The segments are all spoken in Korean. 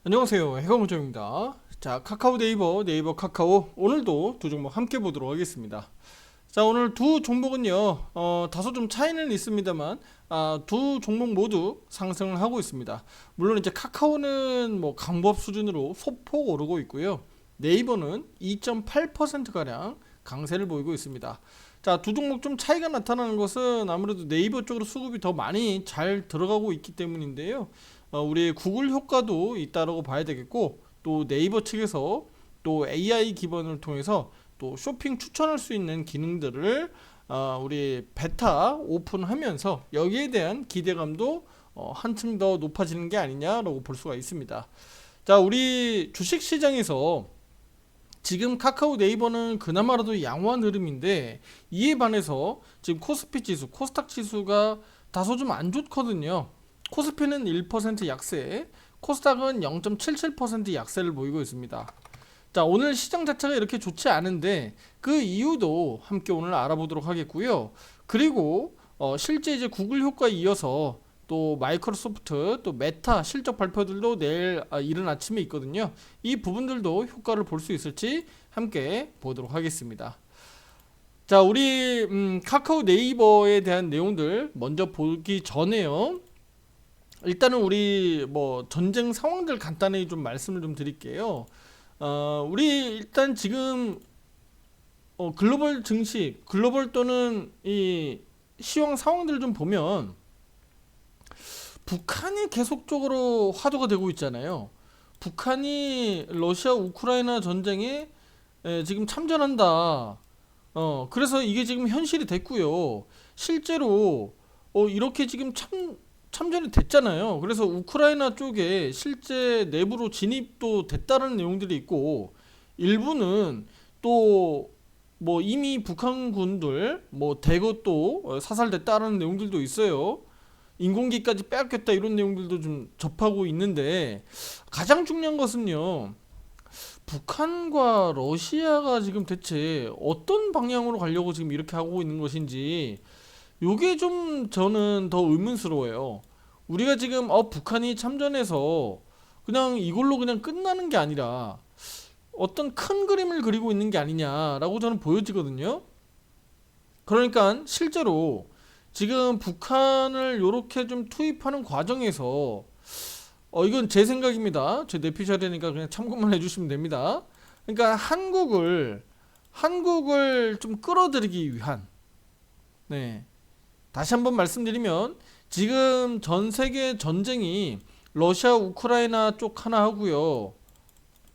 안녕하세요, 해공정입니다. 자, 카카오 네이버 카카오 오늘도 두 종목 함께 보도록 하겠습니다. 자, 오늘 두 종목은요, 다소 좀 차이는 있습니다만, 두 종목 모두 상승을 하고 있습니다. 물론 이제 카카오는 뭐 강법 수준으로 소폭 오르고 있고요. 네이버는 2.8%가량 강세를 보이고 있습니다. 자, 두 종목 좀 차이가 나타나는 것은 아무래도 네이버 쪽으로 수급이 더 많이 잘 들어가고 있기 때문인데요. 우리 구글 효과도 있다라고 봐야 되겠고, 또 네이버 측에서 또 AI 기반을 통해서 또 쇼핑 추천할 수 있는 기능들을 우리 베타 오픈하면서 여기에 대한 기대감도 한층 더 높아지는 게 아니냐라고 볼 수가 있습니다. 자, 우리 주식 시장에서 지금 카카오 네이버는 그나마라도 양호한 흐름인데, 이에 반해서 지금 코스피 지수, 코스닥 지수가 다소 좀 안 좋거든요. 코스피는 1% 약세, 코스닥은 0.77% 약세를 보이고 있습니다. 자, 오늘 시장 자체가 이렇게 좋지 않은데 그 이유도 함께 오늘 알아보도록 하겠고요. 그리고 실제 이제 구글 효과에 이어서 또 마이크로소프트 또 메타 실적 발표들도 내일 이른 아침에 있거든요. 이 부분들도 효과를 볼 수 있을지 함께 보도록 하겠습니다. 자, 우리 카카오 네이버에 대한 내용들 먼저 보기 전에요. 일단은 우리 뭐 전쟁 상황들 간단히 좀 말씀을 좀 드릴게요. 우리 일단 지금 글로벌 증시, 글로벌 또는 이 시황 상황들을 좀 보면 북한이 계속적으로 화두가 되고 있잖아요. 북한이 러시아 우크라이나 전쟁에 지금 참전한다. 그래서 이게 지금 현실이 됐고요. 실제로 이렇게 지금 참전이 됐잖아요. 그래서 우크라이나 쪽에 실제 내부로 진입도 됐다는 내용들이 있고, 일부는 또 뭐 이미 북한군들 뭐 대거 또 사살됐다는 내용들도 있어요. 인공기까지 빼앗겼다 이런 내용들도 좀 접하고 있는데, 가장 중요한 것은요, 북한과 러시아가 지금 대체 어떤 방향으로 가려고 지금 이렇게 하고 있는 것인지, 요게 좀 저는 더 의문스러워요. 우리가 지금 북한이 참전해서 그냥 이걸로 그냥 끝나는 게 아니라 어떤 큰 그림을 그리고 있는 게 아니냐라고 저는 보여지거든요. 그러니까 실제로 지금 북한을 요렇게 좀 투입하는 과정에서 이건 제 생각입니다. 제 내피셜이니까 그냥 참고만 해주시면 됩니다. 그러니까 한국을 좀 끌어들이기 위한, 네, 다시 한번 말씀드리면 지금 전 세계 전쟁이 러시아 우크라이나 쪽 하나 하고요.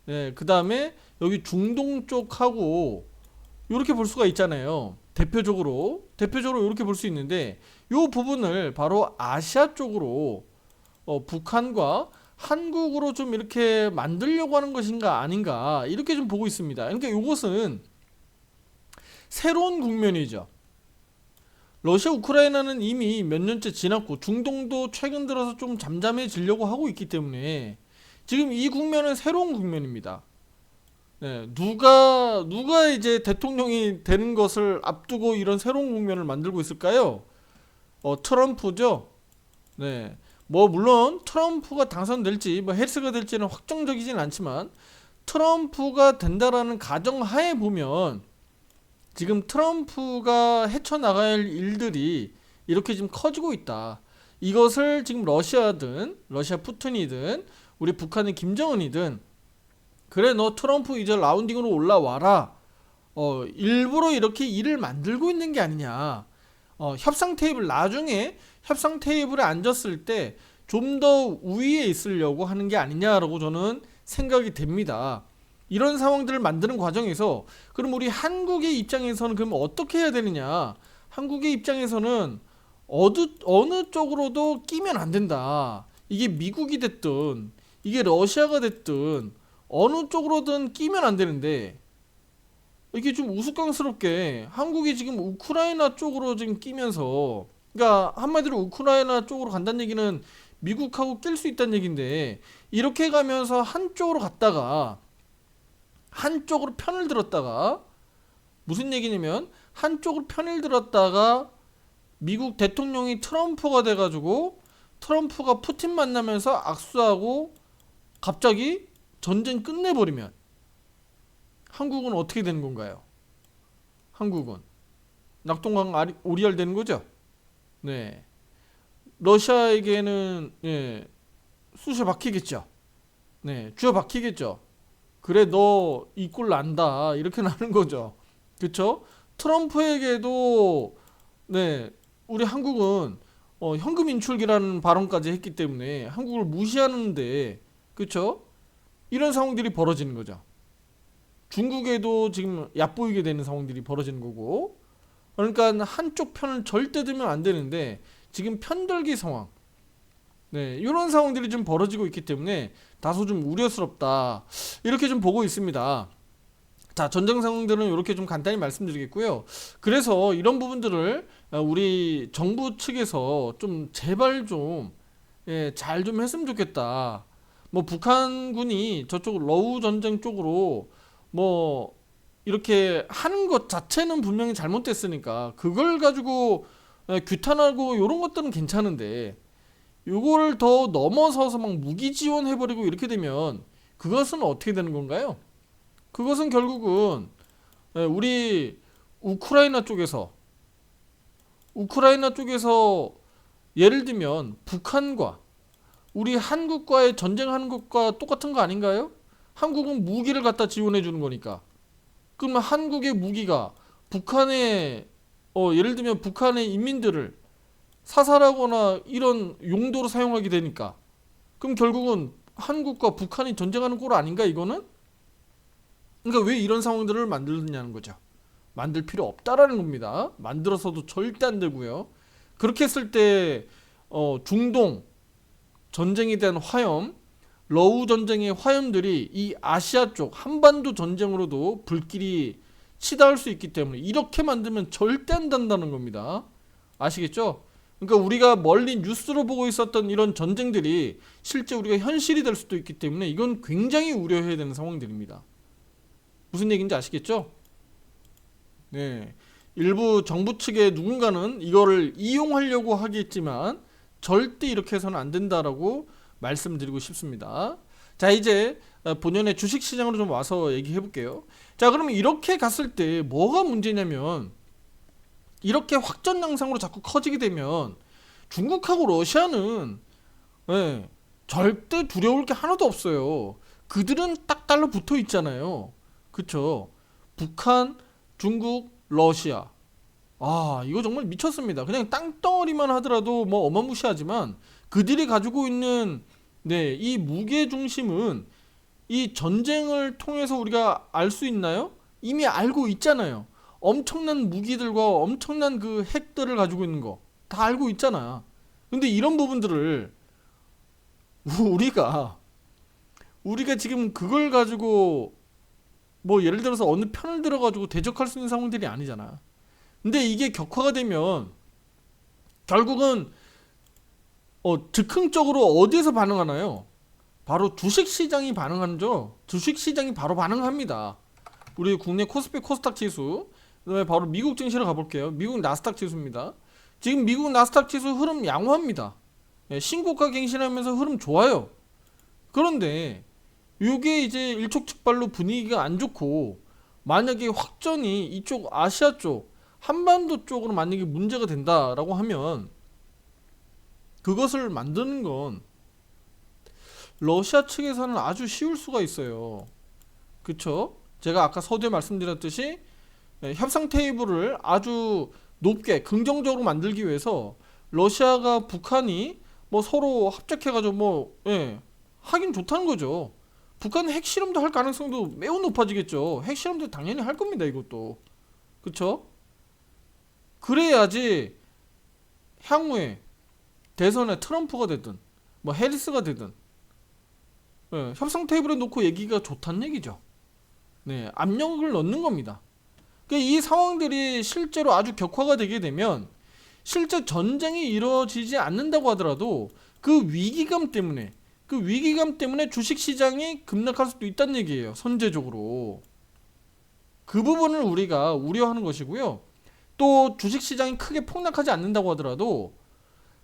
네, 그 다음에 여기 중동 쪽하고 이렇게 볼 수가 있잖아요. 대표적으로 이렇게 볼 수 있는데, 이 부분을 바로 아시아 쪽으로 북한과 한국으로 좀 이렇게 만들려고 하는 것인가 아닌가 이렇게 좀 보고 있습니다. 그러니까 이것은 새로운 국면이죠. 러시아 우크라이나는 이미 몇 년째 지났고 중동도 최근 들어서 좀 잠잠해지려고 하고 있기 때문에 지금 이 국면은 새로운 국면입니다. 네, 누가 이제 대통령이 되는 것을 앞두고 이런 새로운 국면을 만들고 있을까요? 트럼프죠. 네. 뭐 물론 트럼프가 당선될지 뭐 해리스가 될지는 확정적이진 않지만, 트럼프가 된다라는 가정하에 보면 지금 트럼프가 헤쳐나갈 일들이 이렇게 지금 커지고 있다. 이것을 지금 러시아 푸틴이든 우리 북한의 김정은이든, 그래 너 트럼프 이제 라운딩으로 올라와라, 일부러 이렇게 일을 만들고 있는 게 아니냐. 협상 테이블, 나중에 협상 테이블에 앉았을 때 좀 더 우위에 있으려고 하는 게 아니냐라고 저는 생각이 됩니다. 이런 상황들을 만드는 과정에서 그럼 우리 한국의 입장에서는 그럼 어떻게 해야 되느냐? 한국의 입장에서는 어느 쪽으로도 끼면 안 된다. 이게 미국이 됐든 이게 러시아가 됐든 어느 쪽으로든 끼면 안 되는데, 이게 좀 우스꽝스럽게 한국이 지금 우크라이나 쪽으로 지금 끼면서, 그러니까 한마디로 우크라이나 쪽으로 간다는 얘기는 미국하고 낄 수 있다는 얘기인데, 이렇게 가면서 한쪽으로 갔다가 한쪽으로 편을 들었다가, 무슨 얘기냐면 한쪽으로 편을 들었다가 미국 대통령이 트럼프가 돼가지고 트럼프가 푸틴 만나면서 악수하고 갑자기 전쟁 끝내버리면 한국은 어떻게 되는 건가요? 한국은 낙동강 오리알 되는 거죠? 네. 러시아에게는 쑤셔 박히겠죠. 네, 쥐어 박히겠죠. 그래 너 이 꼴 난다 이렇게 나는 거죠. 그쵸? 트럼프에게도 네 우리 한국은 현금 인출기라는 발언까지 했기 때문에 한국을 무시하는데 그쵸? 이런 상황들이 벌어지는 거죠. 중국에도 지금 얕보이게 되는 상황들이 벌어지는 거고 그러니까 한쪽 편을 절대 들면 안 되는데 지금 편들기 상황 네, 이런 상황들이 좀 벌어지고 있기 때문에 다소 좀 우려스럽다 이렇게 좀 보고 있습니다. 자, 전쟁 상황들은 이렇게 좀 간단히 말씀드리겠고요. 그래서 이런 부분들을 우리 정부 측에서 좀 제발 좀 잘 좀 했으면 좋겠다. 뭐 북한군이 저쪽 러우 전쟁 쪽으로 뭐 이렇게 하는 것 자체는 분명히 잘못됐으니까 그걸 가지고 규탄하고 이런 것들은 괜찮은데 요거를 더 넘어서서 막 무기 지원해버리고 이렇게 되면 그것은 어떻게 되는 건가요? 그것은 결국은 우리 우크라이나 쪽에서 예를 들면 북한과 우리 한국과의 전쟁하는 것과 똑같은 거 아닌가요? 한국은 무기를 갖다 지원해 주는 거니까. 그러면 한국의 무기가 북한의 예를 들면 북한의 인민들을 사살하거나 이런 용도로 사용하게 되니까 그럼 결국은 한국과 북한이 전쟁하는 꼴 아닌가 이거는? 그러니까 왜 이런 상황들을 만들느냐는 거죠. 만들 필요 없다라는 겁니다. 만들어서도 절대 안 되고요. 그렇게 했을 때 중동 전쟁에 대한 화염, 러우 전쟁의 화염들이 이 아시아 쪽 한반도 전쟁으로도 불길이 치닫을 수 있기 때문에 이렇게 만들면 절대 안 된다는 겁니다. 아시겠죠? 그러니까 우리가 멀리 뉴스로 보고 있었던 이런 전쟁들이 실제 우리가 현실이 될 수도 있기 때문에 이건 굉장히 우려해야 되는 상황들입니다. 무슨 얘기인지 아시겠죠? 네. 일부 정부 측의 누군가는 이거를 이용하려고 하겠지만 절대 이렇게 해서는 안 된다라고 말씀드리고 싶습니다. 자, 이제 본연의 주식시장으로 좀 와서 얘기해 볼게요. 자, 그러면 이렇게 갔을 때 뭐가 문제냐면 이렇게 확전 양상으로 자꾸 커지게 되면 중국하고 러시아는 절대 두려울 게 하나도 없어요. 그들은 딱 달라붙어 있잖아요. 그쵸? 북한, 중국, 러시아. 아, 이거 정말 미쳤습니다. 그냥 땅덩어리만 하더라도 뭐 어마무시하지만 그들이 가지고 있는 이 무게 중심은 이 전쟁을 통해서 우리가 알 수 있나요? 이미 알고 있잖아요. 엄청난 무기들과 엄청난 그 핵들을 가지고 있는 거 다 알고 있잖아. 근데 이런 부분들을 우리가 지금 그걸 가지고 뭐 예를 들어서 어느 편을 들어가지고 대적할 수 있는 상황들이 아니잖아. 근데 이게 격화가 되면 결국은 즉흥적으로 어디에서 반응하나요? 바로 주식시장이 반응하죠. 주식시장이 바로 반응합니다. 우리 국내 코스피 코스닥 지수, 그다음에 바로 미국 증시로 가볼게요. 미국 나스닥 지수입니다. 지금 미국 나스닥 지수 흐름 양호합니다. 신고가 갱신하면서 흐름 좋아요. 그런데 이게 이제 일촉즉발로 분위기가 안 좋고 만약에 확전이 이쪽 아시아 쪽 한반도 쪽으로 만약에 문제가 된다라고 하면 그것을 만드는 건 러시아 측에서는 아주 쉬울 수가 있어요. 그쵸? 제가 아까 서두에 말씀드렸듯이 협상 테이블을 아주 높게 긍정적으로 만들기 위해서 러시아가 북한이 뭐 서로 합작해가지고 하긴 좋다는 거죠. 북한 핵실험도 할 가능성도 매우 높아지겠죠. 핵실험도 당연히 할 겁니다. 이것도. 그쵸? 그래야지 향후에 대선에 트럼프가 되든 뭐 해리스가 되든 협상 테이블에 놓고 얘기가 좋다는 얘기죠. 네, 압력을 넣는 겁니다. 그러니까 이 상황들이 실제로 아주 격화가 되게 되면 실제 전쟁이 이루어지지 않는다고 하더라도 그 위기감 때문에 주식시장이 급락할 수도 있다는 얘기예요. 선제적으로. 그 부분을 우리가 우려하는 것이고요. 또 주식시장이 크게 폭락하지 않는다고 하더라도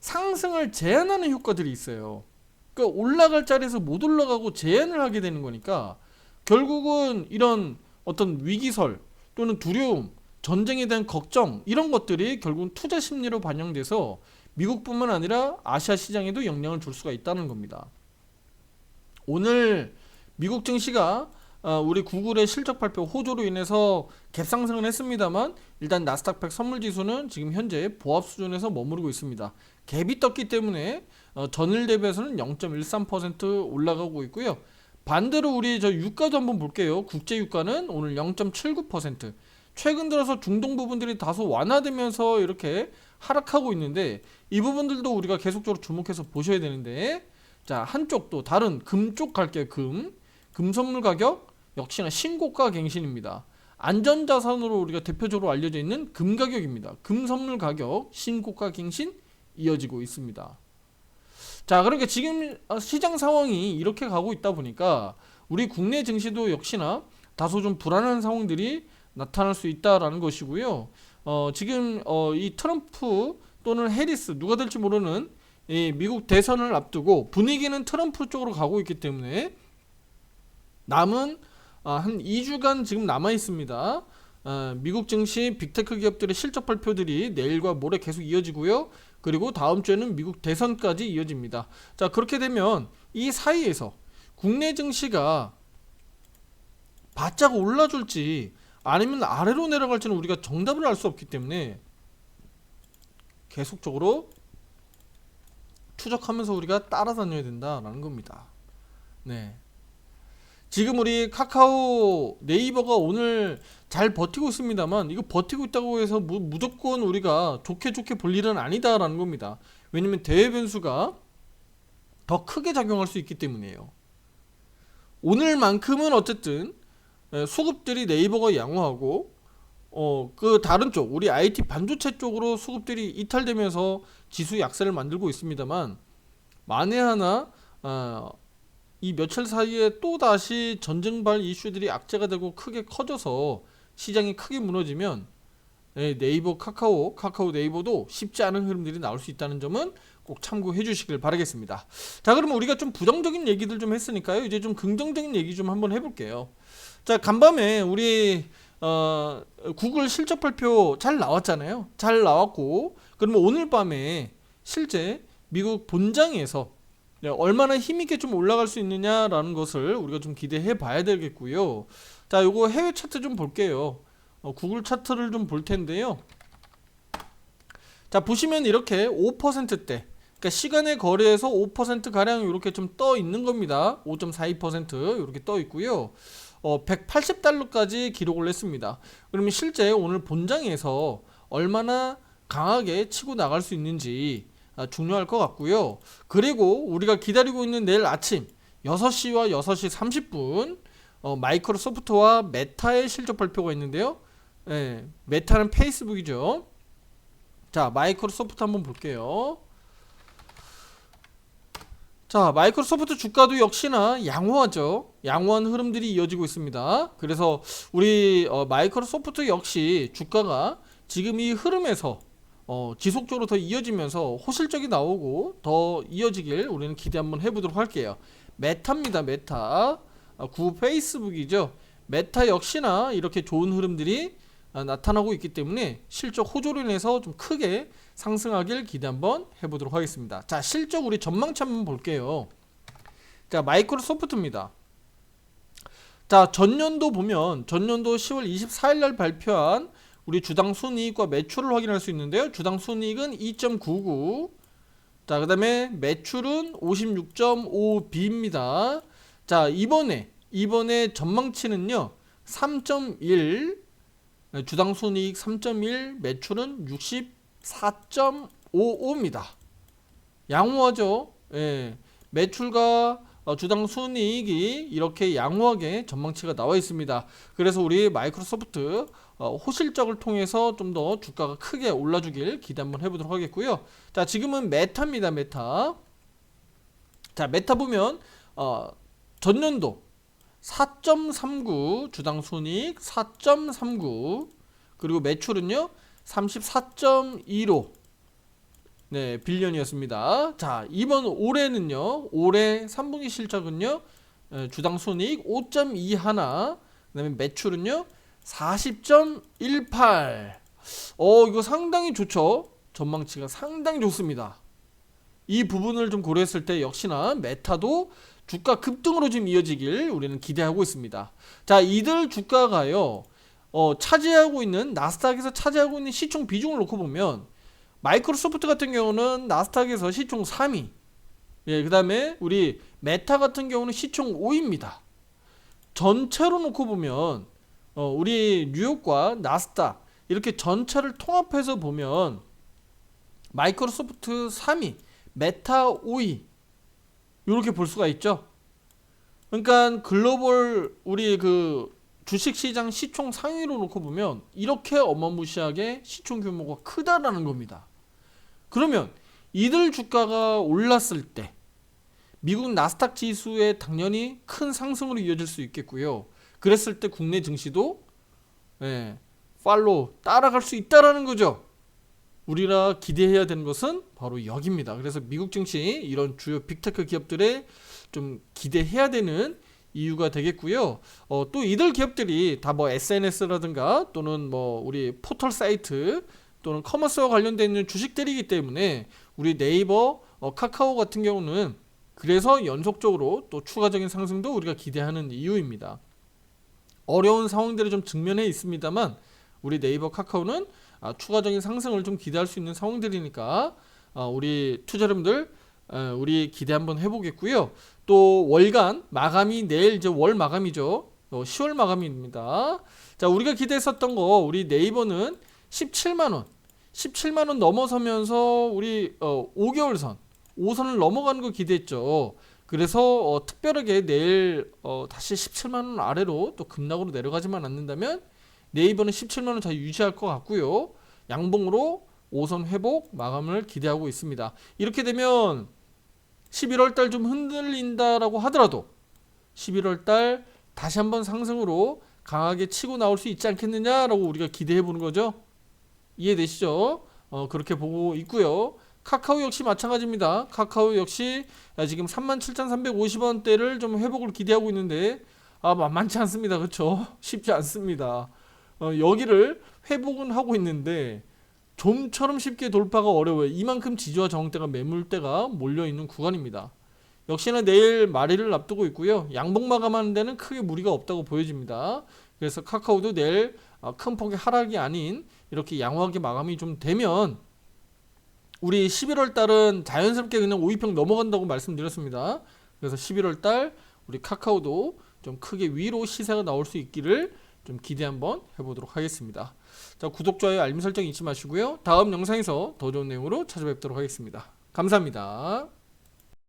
상승을 제한하는 효과들이 있어요. 그러니까 올라갈 자리에서 못 올라가고 제한을 하게 되는 거니까 결국은 이런 어떤 위기설 또는 두려움, 전쟁에 대한 걱정 이런 것들이 결국은 투자 심리로 반영돼서 미국뿐만 아니라 아시아 시장에도 영향을 줄 수가 있다는 겁니다. 오늘 미국 증시가 우리 구글의 실적 발표 호조로 인해서 갭상승은 했습니다만 일단 나스닥 100 선물지수는 지금 현재 보합 수준에서 머무르고 있습니다. 갭이 떴기 때문에 전일 대비해서는 0.13% 올라가고 있고요. 반대로 우리 저 유가도 한번 볼게요. 국제 유가는 오늘 0.79%. 최근 들어서 중동 부분들이 다소 완화되면서 이렇게 하락하고 있는데 이 부분들도 우리가 계속적으로 주목해서 보셔야 되는데, 자, 한쪽 또 다른 금 쪽 갈게요. 금 선물 가격 역시나 신고가 갱신입니다. 안전자산으로 우리가 대표적으로 알려져 있는 금 가격입니다. 금 선물 가격 신고가 갱신 이어지고 있습니다. 자, 그러니까 지금 시장 상황이 이렇게 가고 있다 보니까 우리 국내 증시도 역시나 다소 좀 불안한 상황들이 나타날 수 있다라는 것이고요. 지금 이 트럼프 또는 해리스 누가 될지 모르는 이 미국 대선을 앞두고 분위기는 트럼프 쪽으로 가고 있기 때문에 남은 한 2주간 지금 남아 있습니다. 미국 증시 빅테크 기업들의 실적 발표들이 내일과 모레 계속 이어지고요. 그리고 다음 주에는 미국 대선까지 이어집니다. 자, 그렇게 되면 이 사이에서 국내 증시가 바짝 올라줄지 아니면 아래로 내려갈지는 우리가 정답을 알 수 없기 때문에 계속적으로 추적하면서 우리가 따라다녀야 된다라는 겁니다. 네. 지금 우리 카카오, 네이버가 오늘 잘 버티고 있습니다만 이거 버티고 있다고 해서 무조건 우리가 좋게 볼 일은 아니다라는 겁니다. 왜냐면 대외 변수가 더 크게 작용할 수 있기 때문이에요. 오늘만큼은 어쨌든 수급들이 네이버가 양호하고 그 다른 쪽 우리 IT 반도체 쪽으로 수급들이 이탈되면서 지수 약세를 만들고 있습니다만, 만에 하나 이 며칠 사이에 또 다시 전쟁발 이슈들이 악재가 되고 크게 커져서 시장이 크게 무너지면 네이버 카카오 네이버도 쉽지 않은 흐름들이 나올 수 있다는 점은 꼭 참고해 주시길 바라겠습니다. 자, 그러면 우리가 좀 부정적인 얘기들 좀 했으니까요, 이제 좀 긍정적인 얘기 좀 한번 해볼게요. 자, 간밤에 우리 구글 실적 발표 잘 나왔잖아요. 잘 나왔고, 그러면 오늘 밤에 실제 미국 본장에서 얼마나 힘있게 좀 올라갈 수 있느냐라는 것을 우리가 좀 기대해 봐야 되겠고요. 자, 요거 해외 차트 좀 볼게요. 구글 차트를 좀 볼 텐데요. 자, 보시면 이렇게 5%대, 그러니까 시간의 거래에서 5% 가량 이렇게 좀 떠 있는 겁니다. 5.42% 이렇게 떠 있고요. 180달러까지 기록을 했습니다. 그러면 실제 오늘 본장에서 얼마나 강하게 치고 나갈 수 있는지 중요할 것 같고요. 그리고 우리가 기다리고 있는 내일 아침 6시와 6시 30분 마이크로소프트와 메타의 실적 발표가 있는데요. 메타는 페이스북이죠. 자, 마이크로소프트 한번 볼게요. 자, 마이크로소프트 주가도 역시나 양호하죠. 양호한 흐름들이 이어지고 있습니다. 그래서 우리 마이크로소프트 역시 주가가 지금 이 흐름에서 지속적으로 더 이어지면서 호실적이 나오고 더 이어지길 우리는 기대 한번 해보도록 할게요. 메타입니다. 메타. 구 페이스북이죠. 메타 역시나 이렇게 좋은 흐름들이 나타나고 있기 때문에 실적 호조로 인해서 좀 크게 상승하길 기대 한번 해보도록 하겠습니다. 자, 실적 우리 전망치 한번 볼게요. 자, 마이크로소프트입니다. 자, 전년도 보면 전년도 10월 24일 날 발표한 우리 주당 순이익과 매출을 확인할 수 있는데요. 주당 순이익은 2.99. 자, 그 다음에 매출은 56.5B입니다. 자, 이번에 전망치는요 3.1, 주당 순이익 3.1, 매출은 64.55입니다. 양호하죠. 매출과 주당 순이익이 이렇게 양호하게 전망치가 나와 있습니다. 그래서 우리 마이크로소프트 호실적을 통해서 좀 더 주가가 크게 올라주길 기대 한번 해보도록 하겠고요. 자, 지금은 메타입니다. 메타. 자, 메타 보면 전년도 4.39 주당 순이익 4.39, 그리고 매출은요 34.15. 네, 빌리언이었습니다. 자, 이번 올해는요. 올해 3분기 실적은요. 주당 손익 5.21, 그다음에 매출은요. 40.18. 이거 상당히 좋죠. 전망치가 상당히 좋습니다. 이 부분을 좀 고려했을 때 역시나 메타도 주가 급등으로 좀 이어지길 우리는 기대하고 있습니다. 자, 이들 주가가요. 차지하고 있는 나스닥에서 차지하고 있는 시총 비중을 놓고 보면 마이크로소프트 같은 경우는 나스닥에서 시총 3위. 예, 그다음에 우리 메타 같은 경우는 시총 5위입니다. 전체로 놓고 보면 우리 뉴욕과 나스닥 이렇게 전체를 통합해서 보면 마이크로소프트 3위, 메타 5위 이렇게 볼 수가 있죠. 그러니까 글로벌 우리 그 주식시장 시총 상위로 놓고 보면 이렇게 어마무시하게 시총 규모가 크다라는 겁니다. 그러면 이들 주가가 올랐을 때 미국 나스닥 지수에 당연히 큰 상승으로 이어질 수 있겠고요. 그랬을 때 국내 증시도 팔로우 따라갈 수 있다라는 거죠. 우리가 기대해야 되는 것은 바로 여기입니다. 그래서 미국 증시 이런 주요 빅테크 기업들에 좀 기대해야 되는 이유가 되겠고요. 또 이들 기업들이 다 뭐 SNS라든가 또는 뭐 우리 포털 사이트 또는 커머스와 관련되어 있는 주식들이기 때문에 우리 네이버, 카카오 같은 경우는 그래서 연속적으로 또 추가적인 상승도 우리가 기대하는 이유입니다. 어려운 상황들을 좀 직면해 있습니다만 우리 네이버, 카카오는 추가적인 상승을 좀 기대할 수 있는 상황들이니까 우리 투자자분들 우리 기대 한번 해보겠고요. 또 월간 마감이 내일 이제 월 마감이죠. 10월 마감입니다. 자, 우리가 기대했었던 거 우리 네이버는 17만원 넘어서면서 우리 5개월선 5선을 넘어가는 거 기대했죠. 그래서 특별하게 내일 다시 17만원 아래로 또 급락으로 내려가지만 않는다면 네이버는 17만원 잘 유지할 것 같고요. 양봉으로 5선 회복 마감을 기대하고 있습니다. 이렇게 되면 11월달 좀 흔들린다라고 하더라도 11월달 다시 한번 상승으로 강하게 치고 나올 수 있지 않겠느냐라고 우리가 기대해 보는 거죠. 이해되시죠? 그렇게 보고 있고요. 카카오 역시 마찬가지입니다. 카카오 역시 지금 37,350원대를 좀 회복을 기대하고 있는데 만만치 않습니다. 그렇죠? 쉽지 않습니다. 여기를 회복은 하고 있는데 좀처럼 쉽게 돌파가 어려워요. 이만큼 지지와 저항대가 매물대가 몰려있는 구간입니다. 역시나 내일 말일을 앞두고 있고요. 양봉 마감하는 데는 크게 무리가 없다고 보여집니다. 그래서 카카오도 내일 큰 폭의 하락이 아닌 이렇게 양호하게 마감이 좀 되면 우리 11월 달은 자연스럽게 그냥 5위평 넘어간다고 말씀드렸습니다. 그래서 11월 달 우리 카카오도 좀 크게 위로 시세가 나올 수 있기를 좀 기대 한번 해보도록 하겠습니다. 자, 구독, 좋아요, 알림 설정 잊지 마시고요. 다음 영상에서 더 좋은 내용으로 찾아뵙도록 하겠습니다. 감사합니다.